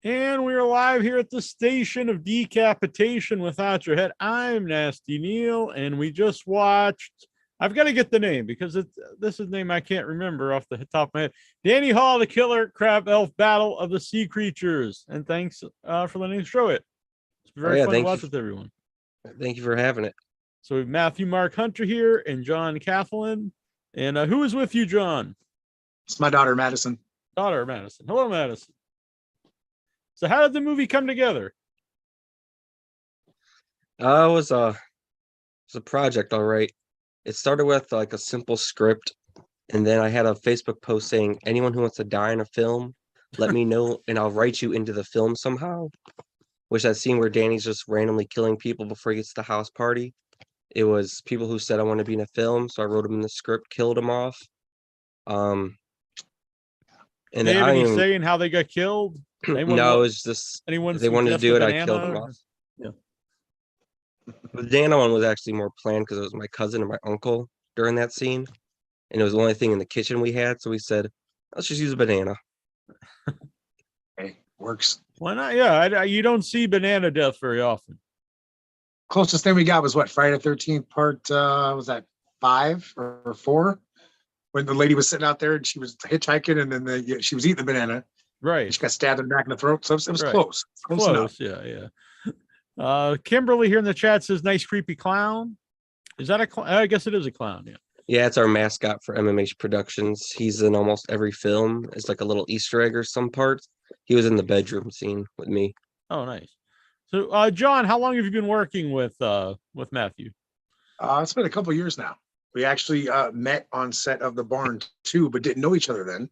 And we're live here at the station of decapitation without your head. I'm Nasty Neal, and we just watched. I've got to get the name because this is a name I can't remember off the top of my head. Danny Hall, the Killer Crab Elf Battle of the Sea Creatures. And thanks for letting us show it. It's very fun to watch with everyone. Thank you for having it. So we have Matthew Mark Hunter here and John Cathlin. And who is with you, John? It's my daughter, Madison. Daughter, Madison. Hello, Madison. So how did the movie come together? It was a project, all right. It started with like a simple script, and then I had a Facebook post saying, anyone who wants to die in a film, let me know, and I'll write you into the film somehow. Which that scene where Danny's just randomly killing people before he gets to the house party. It was people who said I want to be in a film, so I wrote them in the script, killed them off. And did they have any say in how they got killed? No, it's just they wanted to do it. I killed them off. Yeah. The Dana one was actually more planned because it was my cousin and my uncle during that scene, and it was the only thing in the kitchen we had. So we said, let's just use a banana. Hey, works. Why not? Yeah, you don't see banana death very often. Closest thing we got was what, Friday the 13th part? Was that 5 or 4? When the lady was sitting out there and she was hitchhiking, and then she was eating the banana. Right. She got stabbed in the back of the throat. So it was right. Close. Close. Yeah. Kimberly here in the chat says, "Nice creepy clown." Is that a clown? I guess it is a clown. Yeah. Yeah, it's our mascot for MMH Productions. He's in almost every film. It's like a little Easter egg or some parts. He was in the bedroom scene with me. Oh, nice. So, John, how long have you been working with Matthew? It's been a couple of years now. We actually met on set of The Barn 2, but didn't know each other then.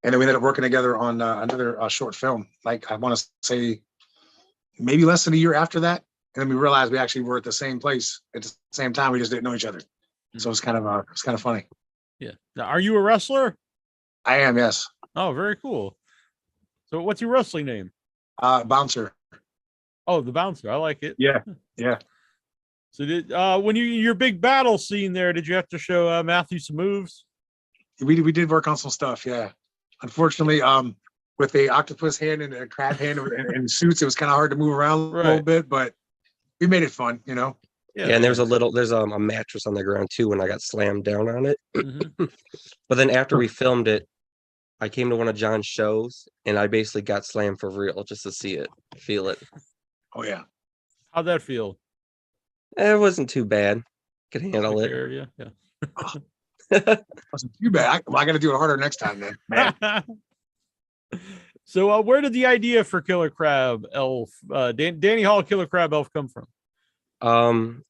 And then we ended up working together on another short film. Like, I want to say maybe less than a year after that. And then we realized we actually were at the same place at the same time. We just didn't know each other. So it's kind of funny. Yeah. Now, are you a wrestler? I am, yes. Oh, very cool. So what's your wrestling name? Bouncer. Oh, the Bouncer. I like it. Yeah. So did when your big battle scene there, did you have to show Matthew some moves? We did work on some stuff, yeah. Unfortunately, with a octopus hand and a crab hand and suits, it was kind of hard to move around a little bit, but we made it fun, you know. Yeah, and there's a mattress on the ground too when I got slammed down on it. Mm-hmm. But then after we filmed it, I came to one of John's shows and I basically got slammed for real just to see it, feel it. Oh yeah. How'd that feel? It wasn't too bad. Could handle it. Yeah. Wasn't too bad. I got to do it harder next time then. Man. So where did the idea for Killer Crab Elf, Danny Hall Killer Crab Elf come from?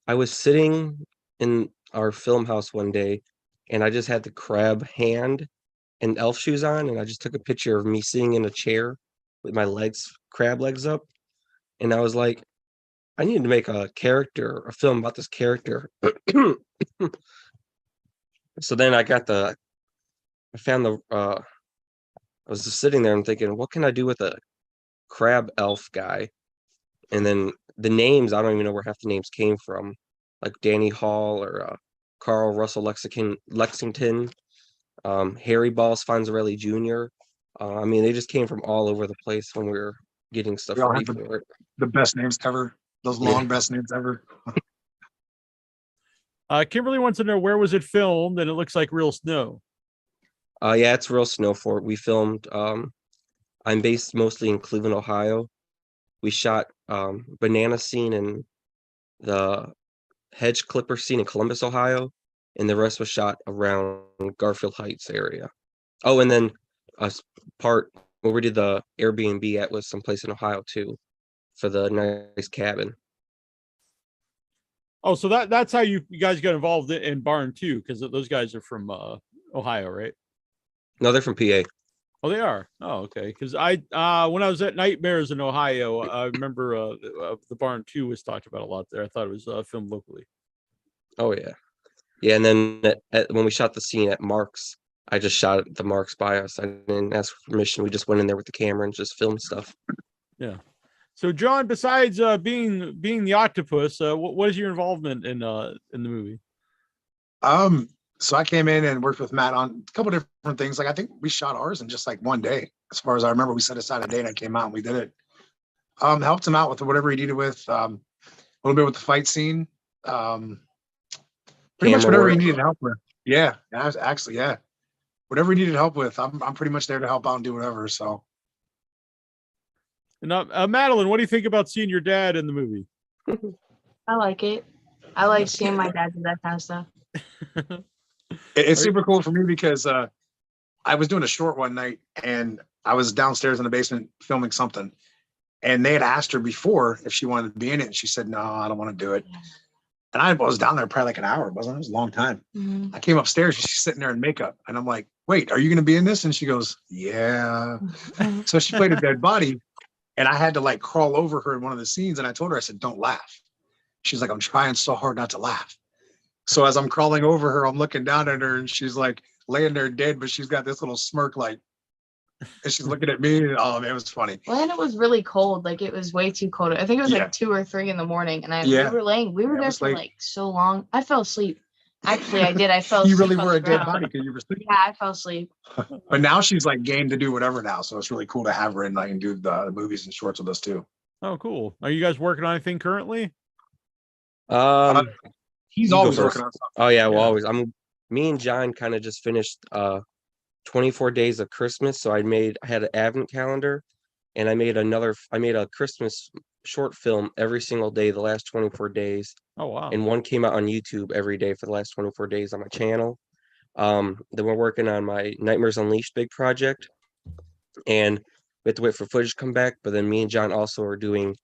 I was sitting in our film house one day and I just had the crab hand and elf shoes on, and I just took a picture of me sitting in a chair with my crab legs up, and I was like, I need to make a film about this character. So then I was just sitting there and thinking, what can I do with a crab elf guy? And then the names, I don't even know where half the names came from, like Danny Hall or Carl Russell Lexington, Harry Balls Fonzarelli Jr. I mean, they just came from all over the place when we were getting stuff ready for it. The best names ever. Those long best names ever. Kimberly wants to know, where was it filmed? And it looks like real snow. Yeah, it's real snow for it. We filmed. I'm based mostly in Cleveland, Ohio. We shot banana scene and the hedge clipper scene in Columbus, Ohio, and the rest was shot around Garfield Heights area. Oh, and then a part where we did the Airbnb at was someplace in Ohio too, for the nice cabin. Oh, so that's how you guys got involved in Barn 2, because those guys are from Ohio, right? No, they're from PA. Oh, they are. Oh, okay. Because when I was at Nightmares in Ohio, I remember the Barn 2 was talked about a lot there. I thought it was filmed locally. Oh yeah. And then when we shot the scene at Mark's, I just shot at the Mark's by us. I didn't ask for permission. We just went in there with the camera and just filmed stuff. Yeah. So, John, besides being the octopus, what is your involvement in the movie? So I came in and worked with Matt on a couple different things. Like I think we shot ours in just like one day. As far as I remember, we set aside a day and I came out and we did it. Helped him out with whatever he needed with a little bit with the fight scene. Pretty much whatever he needed help with. Yeah, actually, yeah. Whatever he needed help with, I'm pretty much there to help out and do whatever. So. And Madeline, what do you think about seeing your dad in the movie? I like it. I like seeing my dad do that kind of stuff. It's super cool for me because I was doing a short one night and I was downstairs in the basement filming something. And they had asked her before if she wanted to be in it. And she said, no, I don't want to do it. And I was down there probably like an hour, wasn't it? It was a long time. Mm-hmm. I came upstairs and she's sitting there in makeup. And I'm like, wait, are you going to be in this? And she goes, yeah. So she played a dead body. And I had to like crawl over her in one of the scenes. And I told her, I said, don't laugh. She's like, I'm trying so hard not to laugh. So as I'm crawling over her, I'm looking down at her and she's like laying there dead, but she's got this little smirk like, and she's looking at me. And, oh, man, it was funny. Well, and it was really cold. Like it was way too cold. I think it was like 2 or 3 in the morning. And we were there for like so long. I fell asleep. Actually, I did. I fell asleep. You really were a dead body because you were sleeping. Yeah, I fell asleep. But now she's like game to do whatever now. So it's really cool to have her in like and do the movies and shorts with us too. Oh, cool. Are you guys working on anything currently? He's always working on something. Oh yeah, well, always. Me and John kind of just finished 24 days of Christmas. So I had an advent calendar and I made a Christmas short film every single day, the last 24 days. Oh, wow. And one came out on YouTube every day for the last 24 days on my channel. Then we're working on my Nightmares Unleashed big project. And we have to wait for footage to come back. But then me and John also are doing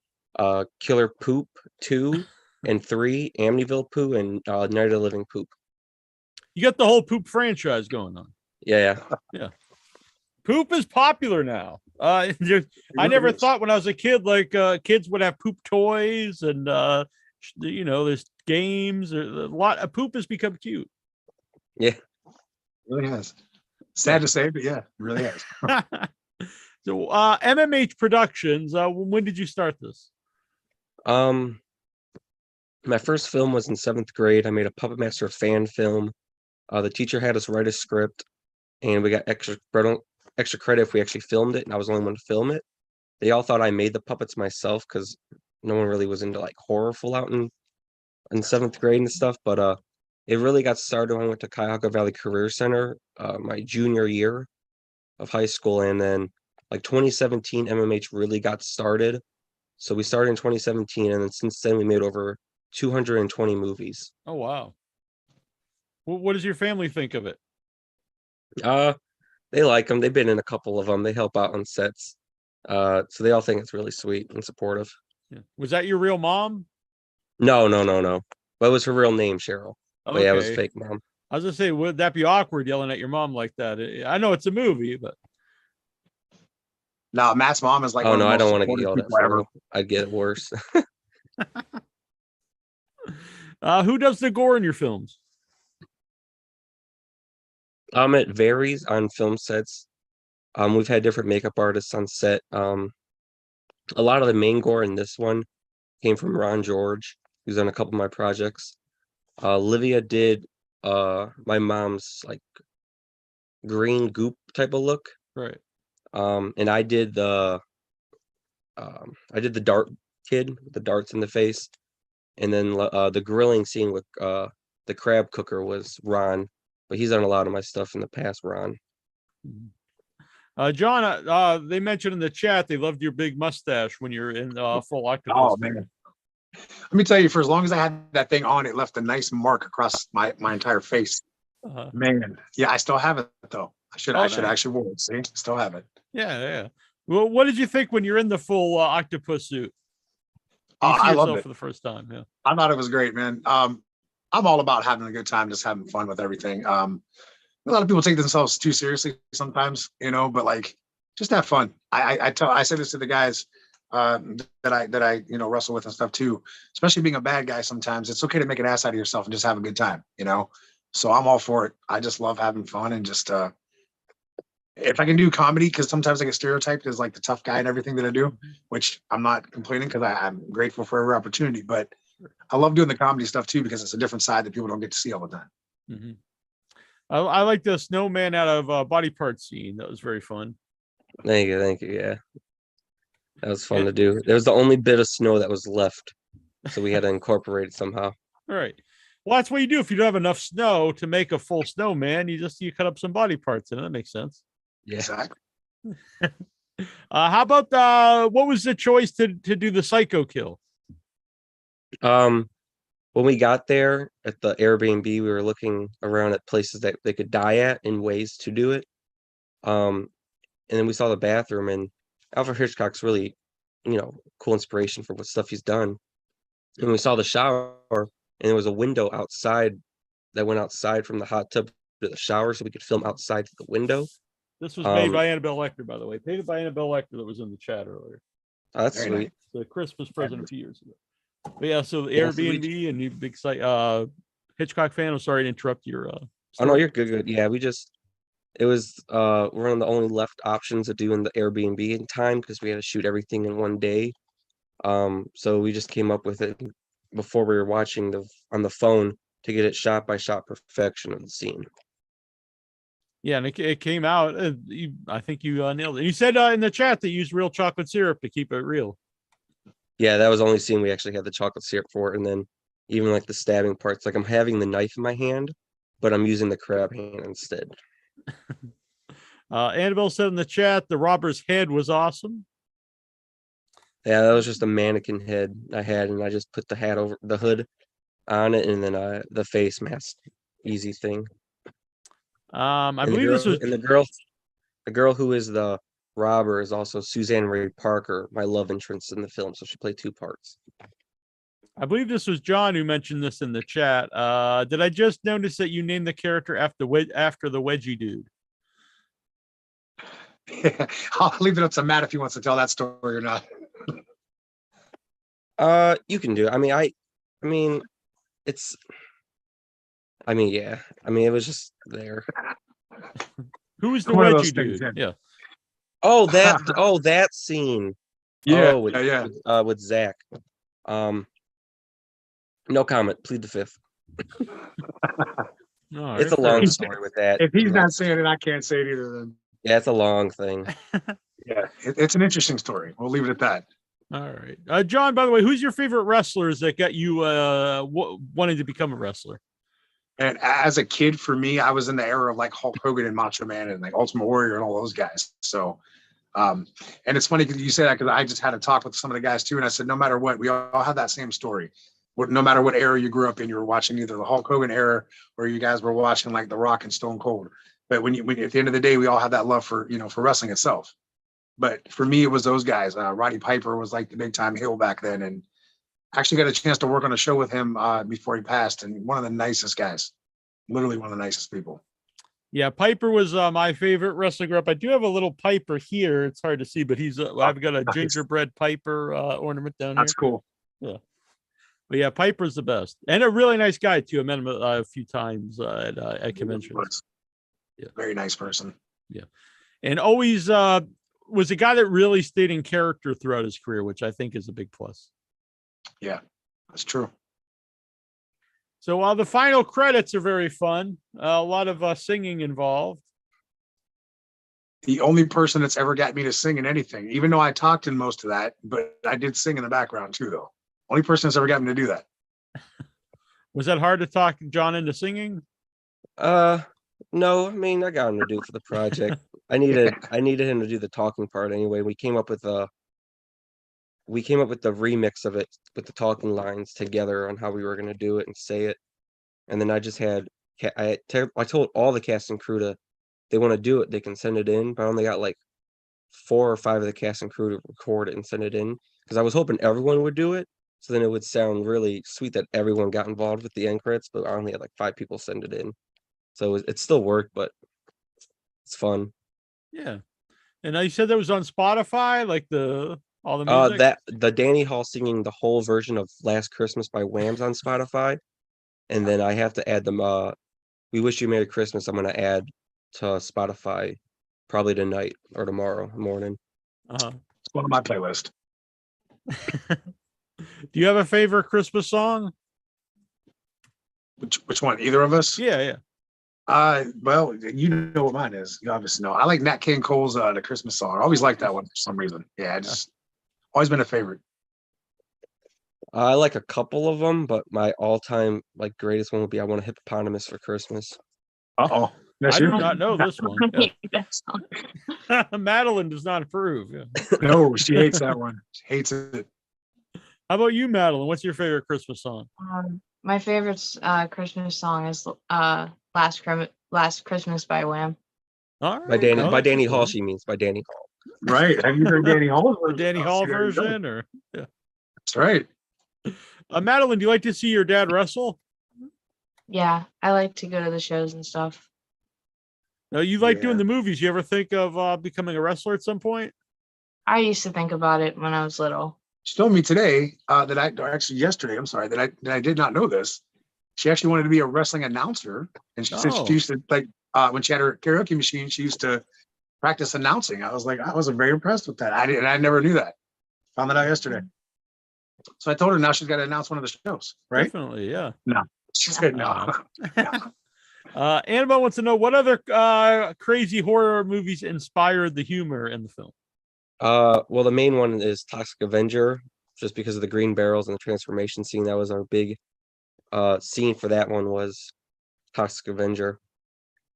Killer Poop 2 and 3, Amityville Poo, and Night of the Living Poop. You got the whole Poop franchise going on. Yeah. Poop is popular now. I never thought when I was a kid, like kids would have poop toys and there's games. Or a lot of poop has become cute. Yeah, it really has. Sad to say, but yeah, it really has. So MMH Productions. When did you start this? My first film was in 7th grade. I made a Puppet Master fan film. The teacher had us write a script, and we got extra credit if we actually filmed it, and I was the only one to film it. They all thought I made the puppets myself because no one really was into like horror full out in 7th grade and stuff. But it really got started when I went to Cuyahoga Valley Career Center my junior year of high school, and then like 2017 MMH really got started. So we started in 2017, and then since then we made over 220 movies. Oh wow! What does your family think of it? They like them. They've been in a couple of them. They help out on sets. So they all think it's really sweet and supportive. Yeah. Was that your real mom? No. But it was her real name, Cheryl. Okay. But yeah, it was fake mom. I was gonna say, would that be awkward yelling at your mom like that? I know it's a movie, but no, Matt's mom is like, oh no, I don't want to get yelled at forever. I'd get worse. Who does the gore in your films? It varies on film sets. We've had different makeup artists on set. A lot of the main gore in this one came from Ron George, who's on a couple of my projects. Livia did my mom's like green goop type of look. Right. And I did the dart kid with the darts in the face. And then the grilling scene with the crab cooker was Ron, but he's done a lot of my stuff in the past, Ron. John, they mentioned in the chat they loved your big mustache when you're in full octopus. Oh man, let me tell you, for as long as I had that thing on, it left a nice mark across my entire face. Man, yeah, I still have it though. I should actually wear it. See, still have it. Yeah. Well, what did you think when you're in the full octopus suit? I loved it for the first time. Yeah, I thought it was great, man. I'm all about having a good time, just having fun with everything. A lot of people take themselves too seriously sometimes, but like, just have fun. I say this to the guys that I wrestle with and stuff too. Especially being a bad guy, sometimes it's okay to make an ass out of yourself and just have a good time. So I'm all for it. I just love having fun and just if I can do comedy, because sometimes I get stereotyped as like the tough guy and everything that I do, which I'm not complaining because I'm grateful for every opportunity. But I love doing the comedy stuff too because it's a different side that people don't get to see all the time. Mm-hmm. I like the snowman out of body part scene. That was very fun. Thank you. Yeah, that was fun to do. There was the only bit of snow that was left, so we had to incorporate it somehow. All right. Well, that's what you do if you don't have enough snow to make a full snowman. You cut up some body parts, and that makes sense. Yeah. Exactly. How about what was the choice to do the psycho kill? When we got there at the Airbnb, we were looking around at places that they could die at and ways to do it. And then we saw the bathroom, and Alfred Hitchcock's really, cool inspiration for what stuff he's done. And we saw the shower, and there was a window outside that went outside from the hot tub to the shower, so we could film outside the window. This was made by Annabelle Lecter, by the way. Painted by Annabelle Lecter that was in the chat earlier. Oh, that's sweet. Nice. The Christmas present a few years ago. But yeah, so the Yeah, so Airbnb and you big site Hitchcock fan. I'm sorry to interrupt your Oh no, story. you're good. Yeah, it was one of the only left options of doing the Airbnb in time because we had to shoot everything in one day. So we just came up with it before we were watching on the phone to get it shot by shot perfection of the scene. Yeah, and it came out. I think you nailed it. You said in the chat they used real chocolate syrup to keep it real. Yeah, that was the only scene we actually had the chocolate syrup for, and then even like the stabbing parts, like I'm having the knife in my hand, but I'm using the crab hand instead. Annabelle said in the chat the robber's head was awesome. Yeah, that was just a mannequin head I had, and I just put the hat over the hood on it, and then the face mask, easy thing. I believe this was the girl who is the robber is also Suzanne Ray Parker, my love interest in the film, so she played two parts. I believe this was John who mentioned this in the chat. Did I just notice that you named the character after the wedgie dude? I'll leave it up to Matt if he wants to tell that story or not. You can do it. It was just there. Who was the wedgie dude? Yeah. Oh, that scene. Yeah, with Zach. No comment. Plead the fifth. No, it's a long story with that. If he's not saying it, I can't say it either. Then yeah, it's a long thing. Yeah, it's an interesting story. We'll leave it at that. All right, John. By the way, who's your favorite wrestlers that got you wanting to become a wrestler? And as a kid, for me, I was in the era of like Hulk Hogan and Macho Man and like Ultimate Warrior and all those guys. So, and it's funny because you say that because I just had a talk with some of the guys too, and I said, no matter what, we all have that same story. No matter what era you grew up in, you were watching either the Hulk Hogan era or you guys were watching like The Rock and Stone Cold. But when at the end of the day, we all have that love for wrestling itself. But for me, it was those guys. Roddy Piper was like the big time heel back then, and actually got a chance to work on a show with him before he passed, and one of the nicest guys, literally one of the nicest people. Yeah, Piper was my favorite wrestler growing up. I do have a little Piper here. It's hard to see, but I've got a gingerbread Piper ornament down here. That's cool. Yeah. But yeah, Piper's the best. And a really nice guy, too. I met him a few times at conventions. Yeah. Very nice person. Yeah. And always was a guy that really stayed in character throughout his career, which I think is a big plus. Yeah, that's true. So while the final credits are very fun, a lot of singing involved. The only person that's ever got me to sing in anything, even though I talked in most of that, but I did sing in the background too, though. Only person that's ever got me to do that. Was that hard to talk John into singing? No, I got him to do it for the project. I needed him to do the talking part anyway. We came up with the remix of it with the talking lines together on how we were going to do it and say it. And then I just had, I told all the cast and crew they want to do it, they can send it in, but I only got like 4 or 5 of the cast and crew to record it and send it in because I was hoping everyone would do it. So then it would sound really sweet that everyone got involved with the end credits, but I only had like 5 people send it in. So it still worked, but it's fun. Yeah. And you said that was on Spotify, like all the music? The Danny Hall singing the whole version of Last Christmas by Wham's on Spotify. And then I have to add them We Wish You a Merry Christmas. I'm gonna add to Spotify probably tonight or tomorrow morning. It's one of my playlist. Do you have a favorite Christmas song? Which one? Either of us? Yeah. Well, you know what mine is. You obviously know. I like Nat King Cole's The Christmas Song. I always liked that one for some reason. Yeah, just always been a favorite. I like a couple of them, but my all-time like greatest one would be "I Want a Hippopotamus for Christmas." Uh-oh. That's I you? do not know this one. That song. Yeah. Madeline does not approve. Yeah. No, she hates that one. She hates it. How about you, Madeline? What's your favorite Christmas song? My favorite Christmas song is Last Christmas by Wham. All right. By Danny, Oh, by that's Danny a good Hall, one. she means by Danny Hall. Right. Have you heard Danny Hall's The version? Danny Oh, Hall see, there you go. version, or yeah. That's right. Madeline, do you like to see your dad wrestle? Yeah, I like to go to the shows and stuff. You like Yeah. doing the movies. You ever think of becoming a wrestler at some point? I used to think about it when I was little. She told me today that yesterday, I'm sorry, that I did not know this. She actually wanted to be a wrestling announcer. And she said Oh. she used to, like, when she had her karaoke machine, she used to practice announcing. I was very impressed with that. I never knew that. Found that out yesterday. So I told her now she's got to announce one of the shows, right? Definitely, yeah. No. She said no. Annabelle wants to know what other crazy horror movies inspired the humor in the film. Well, the main one is Toxic Avenger, just because of the green barrels and the transformation scene. That was our big scene for that one, was Toxic Avenger.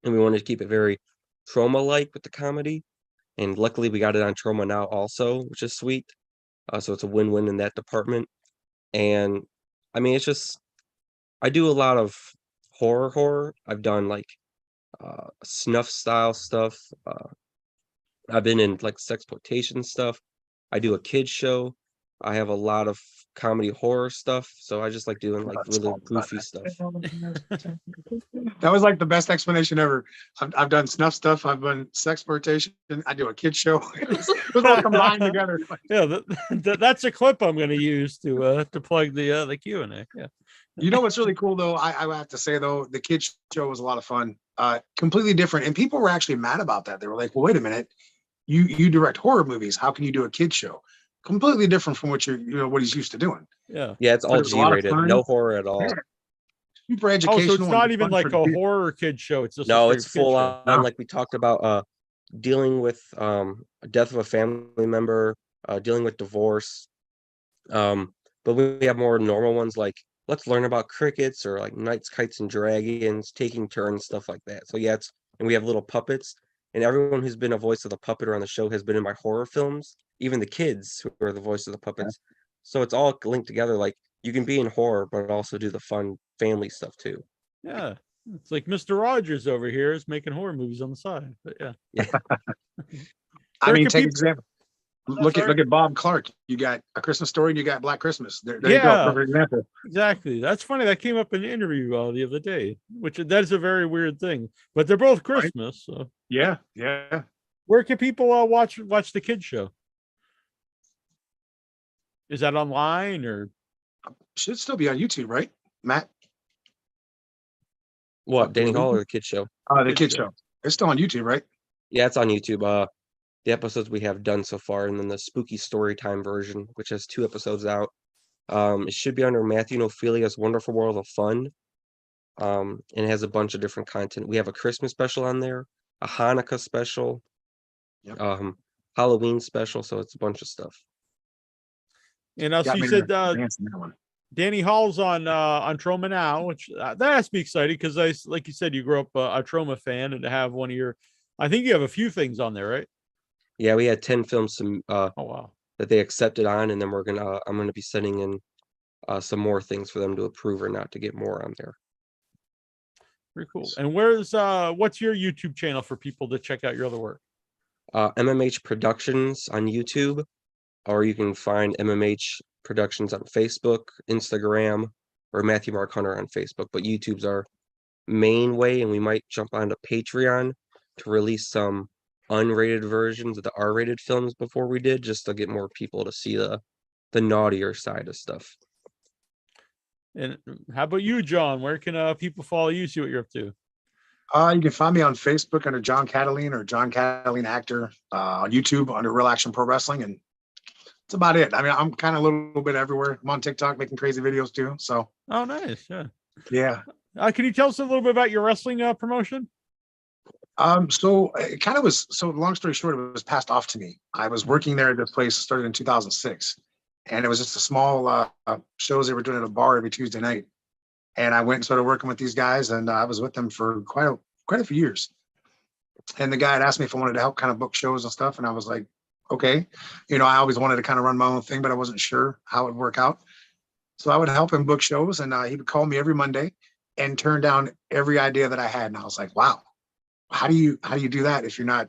And we wanted to keep it very Trauma-like with the comedy. And luckily we got it on Trauma now also, which is sweet. So it's a win-win in that department. And I mean, it's just, I do a lot of horror. I've done like snuff style stuff. I've been in like sexploitation stuff. I do a kids show. I have a lot of comedy horror stuff. So I just like doing like That's really all about goofy that. stuff. That was like the best explanation ever. I've done snuff stuff. I've done sexploitation. I do a kid show. It was all combined together. Yeah, that's a clip I'm going to use to plug the Q&A. Yeah. You know what's really cool though? I have to say though, the kids show was a lot of fun. Completely different, and people were actually mad about that. They were like, "Well, wait a minute, you direct horror movies. How can you do a kids show?" Completely different from what what he's used to doing. Yeah. Yeah, it's all But it was a lot of G-rated, fun. no horror at all. Yeah. Super Oh, educational. so it's not and even fun like for the a kids. horror kid show. It's just No, a it's straight kid full show. on, No. like we talked about, dealing with a death of a family member, dealing with divorce. But we have more normal ones like let's learn about crickets, or like knights, kites, and dragons, taking turns, stuff like that. So yeah, and we have little puppets, and everyone who's been a voice of the puppet or on the show has been in my horror films, even the kids who are the voice of the puppets. So it's all linked together. Like you can be in horror, but also do the fun family stuff too. Yeah. It's like Mr. Rogers over here is making horror movies on the side. But yeah. I Where mean, can take people- example. Look at Bob Clark. You got A Christmas Story and you got Black Christmas. There you Yeah. go. Perfect example. Exactly. That's funny. That came up in the interview the other day, which that is a very weird thing. But they're both Christmas. So Yeah. where can people watch the kids show? Is that online or? Should still be on YouTube, right, Matt? What, Danny Hall or the kids show? The kid show. It's still on YouTube, right? Yeah, it's on YouTube. The episodes we have done so far, and then the spooky story time version, which has 2 episodes out. It should be under Matthew and Ophelia's Wonderful World of Fun. And it has a bunch of different content. We have a Christmas special on there, a Hanukkah special, Yep. Halloween special, so it's a bunch of stuff. And also Got you me said to dance in that one. Danny Hall's on Trauma now, which that has to be exciting because like you said, you grew up a Trauma fan, and to have one of your, I think you have a few things on there, right? Yeah, we had 10 films Oh wow. that they accepted on, and then I'm gonna be sending in some more things for them to approve or not to get more on there. Very cool. And what's your YouTube channel for people to check out your other work? MMH Productions on YouTube, or you can find MMH Productions on Facebook, Instagram, or Matthew Mark Hunter on Facebook. But YouTube's our main way, and we might jump onto Patreon to release some unrated versions of the R-rated films before we did, just to get more people to see the naughtier side of stuff. And how about you, John? Where can people follow you, see what you're up to? You can find me on Facebook under John Cataline or John Cataline Actor, on YouTube under Real Action Pro Wrestling, and that's about it. I mean, I'm kind of a little bit everywhere. I'm on TikTok making crazy videos too. So Oh, nice. Yeah. yeah, Can you tell us a little bit about your wrestling promotion? So it kind of was, so long story short, it was passed off to me. I was working there at this place, started in 2006, and it was just a small shows they were doing at a bar every Tuesday night. And I went and started working with these guys, and I was with them for quite a few years. And the guy had asked me if I wanted to help kind of book shows and stuff. And I was like, okay, I always wanted to kind of run my own thing, but I wasn't sure how it would work out. So I would help him book shows, and he would call me every Monday and turn down every idea that I had. And I was like, wow. How do you do that if you're not?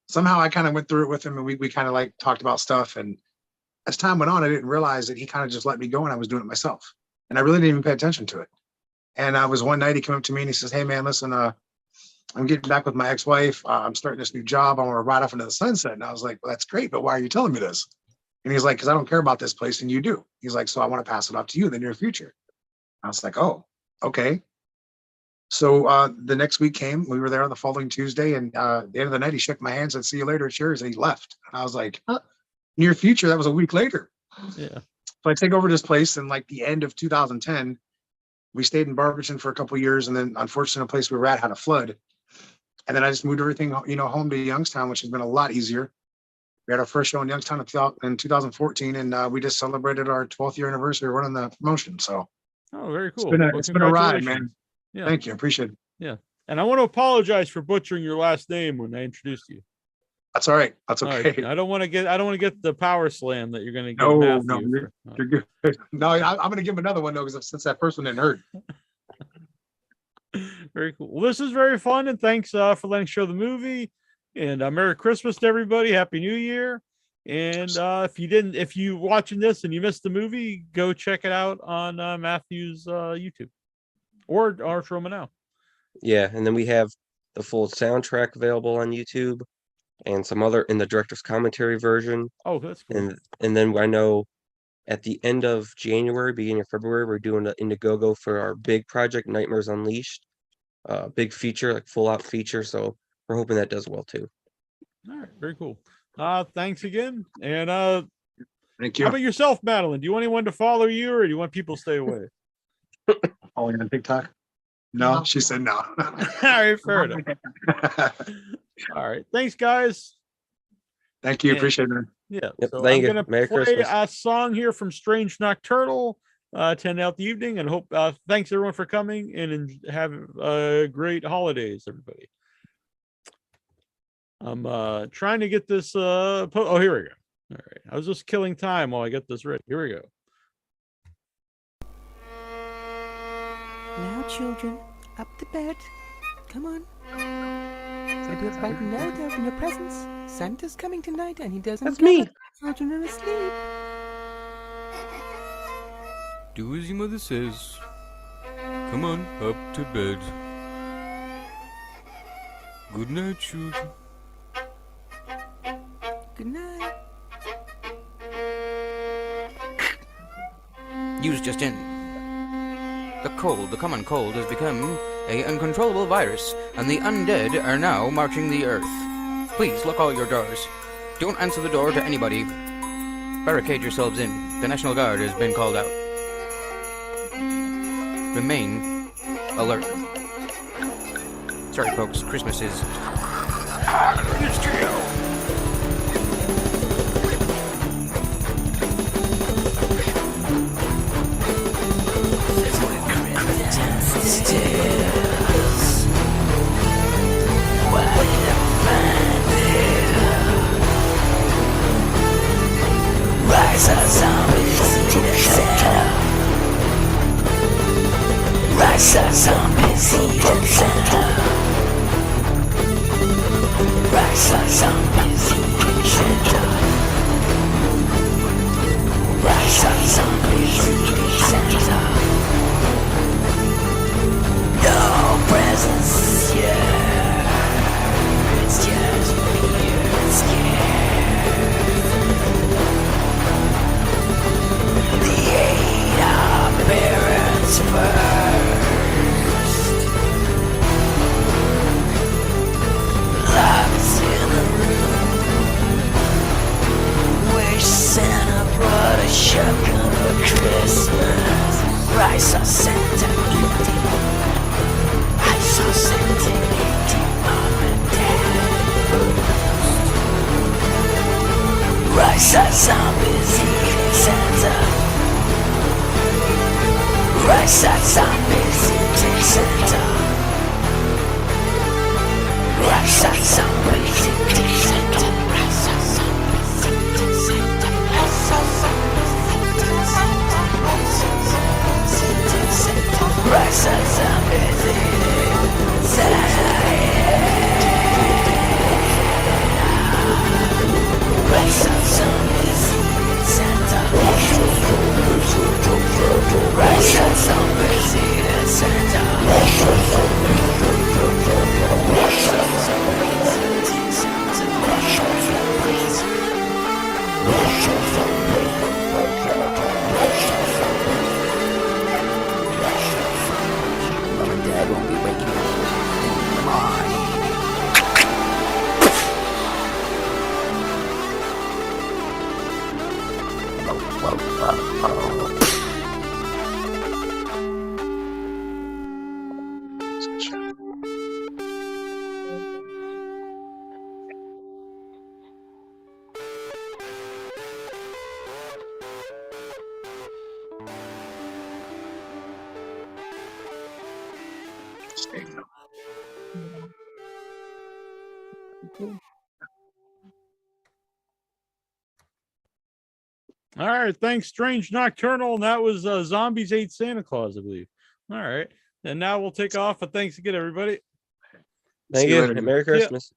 Somehow I kind of went through it with him, and we kind of like talked about stuff. And as time went on, I didn't realize that he kind of just let me go, and I was doing it myself, and I really didn't even pay attention to it. And I was one night, he came up to me and he says, "Hey man, listen, I'm getting back with my ex-wife. I'm starting this new job. I want to ride off into the sunset." And I was like, "Well, that's great, but why are you telling me this?" And he's like, "Because I don't care about this place and you do." He's like, "So I want to pass it off to you in the near future." I was like, "Oh, okay." So the next week came, we were there on the following Tuesday, and at the end of the night, he shook my hand, said, "See you later, cheers," and he left. And I was like, near future, that was a week later. Yeah. So I take over this place in like the end of 2010. We stayed in Barberton for a couple of years, and then unfortunately, the place we were at had a flood. And then I just moved everything, home to Youngstown, which has been a lot easier. We had our first show in Youngstown in 2014, and we just celebrated our 12th year anniversary running the promotion. So, very cool. It's been a ride, man. Yeah. Thank you. I appreciate it. Yeah. And I want to apologize for butchering your last name when I introduced you. That's all right. That's okay. Right. I don't want to get the power slam that you're going to get. No, you're good. No, I'm going to give him another one though, because since that first one didn't hurt. Very cool. Well, this is very fun, and thanks for letting us show the movie. And Merry Christmas to everybody. Happy New Year. And if you watching this and you missed the movie, go check it out on Matthew's YouTube or Troma Now. Yeah, and then we have the full soundtrack available on YouTube, and some other in the director's commentary version. Oh, that's cool. And then I know at the end of January, beginning of February, we're doing the Indiegogo for our big project, Nightmares Unleashed. Big feature, like full out feature. So we're hoping that does well too. All right, very cool. Thanks again. And thank you. How about yourself, Madeline? Do you want anyone to follow you, or do you want people to stay away? Following on TikTok? No, she said no. All right, fair enough. All right, thanks, guys. Thank you. Appreciate it. Yeah. Yep, So thank I'm you. gonna Merry play Christmas. a song here from Strange Nocturnal to end out the evening, and hope thanks everyone for coming and have great holidays, everybody. I'm trying to get this oh, here we go. All right, I was just killing time while I get this ready. Here we go. Now, children, up to bed. Come on. Santa's right now to open your presents. Santa's coming tonight, and he doesn't. That's me. Children are asleep. Do as your mother says. Come on, up to bed. Good night, children. Good night. News just in. The common cold, has become an uncontrollable virus, and the undead are now marching the earth. Please lock all your doors. Don't answer the door to anybody. Barricade yourselves in. The National Guard has been called out. Remain alert. Sorry, folks, Christmas is... Rise up, zombies, eat a Santa. Rise up, zombies, eat a Santa. Rise up, zombies, eat a Santa. Rise up, zombies, eat a Santa. No presents, yeah. It's just weird and scared. Create our parents first. Love's in the room. Rasa zombies in center. Rasa zombies in center. Rasa zombies in center. Rasa zombies in center. Rasa zombies in center. Rasa zombies in center. Rasa zombies in center. Mom and Dad won't be waking up in the morning. All right, thanks, Strange Nocturnal, and that was Zombies Ate Santa Claus, I believe. All right, and now we'll take off. But thanks again, everybody. Thank See you you. later, and dude. Merry Christmas.